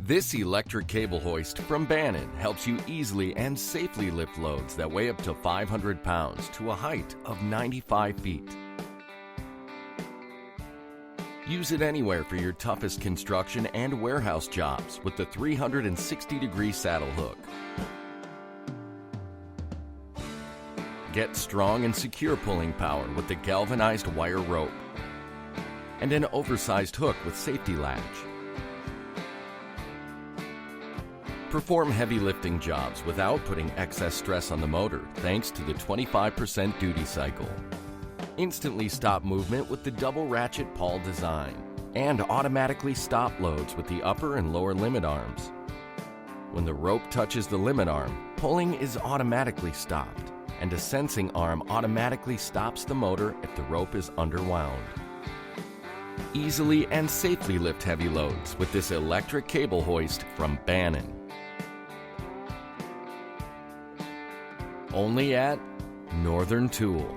This electric cable hoist from Bannon helps you easily and safely lift loads that weigh up to 500 pounds to a height of 95 feet. Use it anywhere for your toughest construction and warehouse jobs with the 360-degree saddle hook. Get strong and secure pulling power with the galvanized wire rope and an oversized hook with safety latch. Perform heavy lifting jobs without putting excess stress on the motor thanks to the 25% duty cycle. Instantly stop movement with the double ratchet pawl design and automatically stop loads with the upper and lower limit arms. When the rope touches the limit arm, pulling is automatically stopped, and a sensing arm automatically stops the motor if the rope is underwound. Easily and safely lift heavy loads with this electric cable hoist from Bannon. Only at Northern Tool.